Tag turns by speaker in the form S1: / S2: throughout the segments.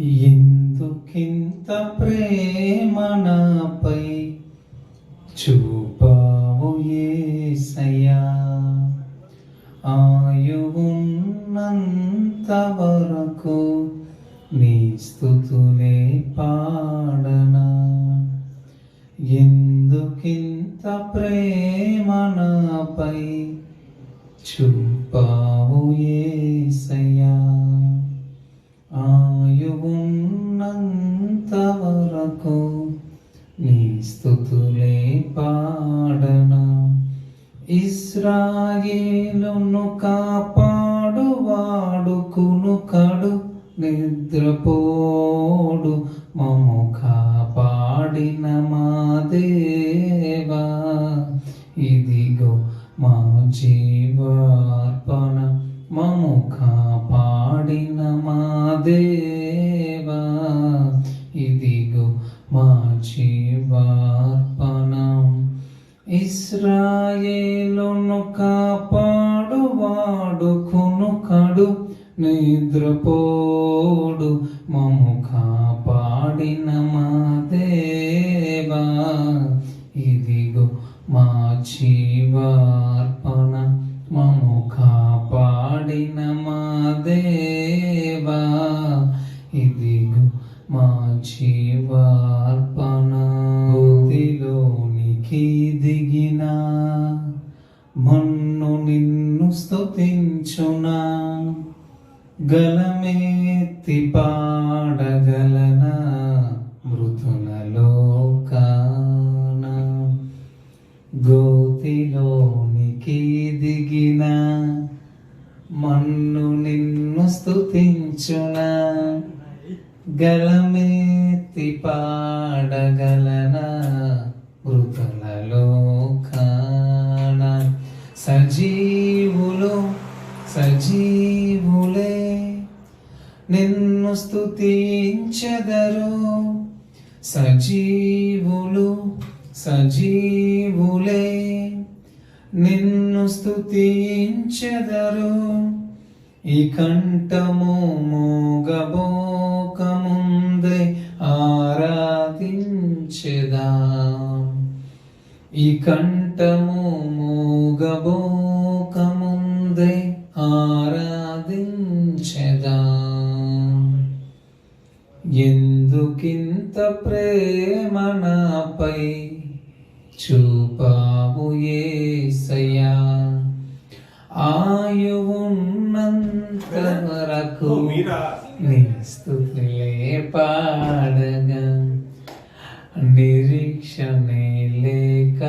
S1: ఎందుకింత ప్రేమ నాపై చూపావు యేసయ్యా, ఆయువున్నంత వరకు నీ స్తుతులే పాడనా. ఎందుకింత ప్రేమ నాపై చూపావు యేసయ్యా, ఆయువున్నంత వరకు నీ స్తుతులే పాడనా. ఇశ్రాయేలును కాపాడువాడు కునుకడు నిద్రపోడు, మము కాపాడిన మా దేవా, ఇదిగో మా జీవార్పణ. మము కాపాడిన మా దేవా, ఇదిగో మా జీవార్పణ. ఇశ్రాయేలును కాపాడువాడు కునుకడు నిద్రపోడు, మము కాపాడిన మా దేవా, ఇదిగో మా జీవార్పణ. మము కాపాడిన మా దేవా, ఇదిగో మా జీవార్పణ. గోతిలోనికి దిగిన మన్ను నిన్ను స్తుతించునా, గలమెత్తి పాడగలనా మృతులలో కాన. గోతిలోనికి దిగిన మన్ను నిన్ను స్తుతించునా, గలమెత్తి పాడగలనా మృతులలో కాన. సజీవులే నిన్ను స్తుతించెదరు, సజీవులే నిన్ను స్తుతించెదరు. ఈ కంఠము మోగబోకముందే ఆరాధించెదా, ఈ కంఠము మోగబోకముందే ఆరాధించెదా. ఎందుకింత ప్రేమ నాపై చూపావు యేసయ్యా, ఆయువున్నంత వరకు నీ స్తుతులే పాడగా. నిరీక్షణే లేక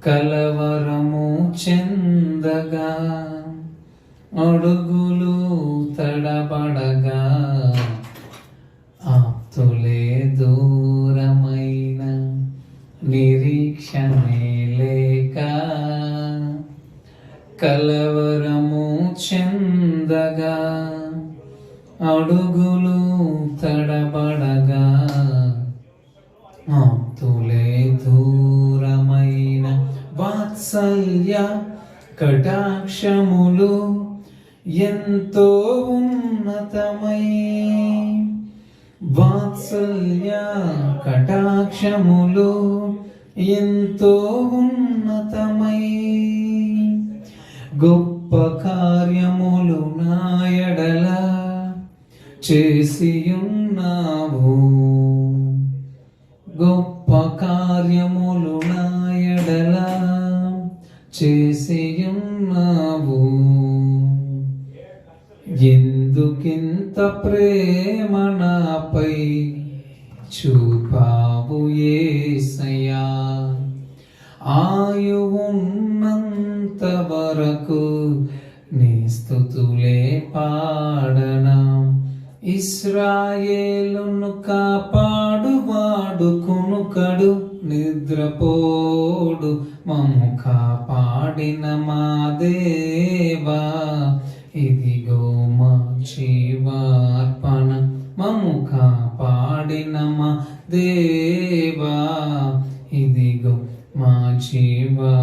S1: కలవరము చెందగా, అడుగులు తడబడగా, ఆప్తులే దూరమైన. నిరీక్షణే లేక కలవరము చెందగా, అడుగులు తడబడగా, ఆప్తులే దూరమైన. వాత్సల్య కటాక్షములు ఎంతో ఉన్నతమై, వాత్సల్య కటాక్షములు ఎంతో ఉన్నతమై. గొప్ప కార్యములు నా ఎడల చేసియున్నావు, గొప్ప కార్యములు నా ఎడల చేసియున్నావు. ఎందుకింత ప్రేమ నాపై చూపావు యేసయ్యా, ఆయువున్నంత వరకు నీ స్తుతులే పాడనా. ఇశ్రాయేలును కాపాడువాడు కునుకడు నిద్రపోడు, మము కాపాడిన మా దేవా, ఇదిగో మా జీవార్పణ. మము కాపాడిన మా దేవా, ఇదిగో మా జీవా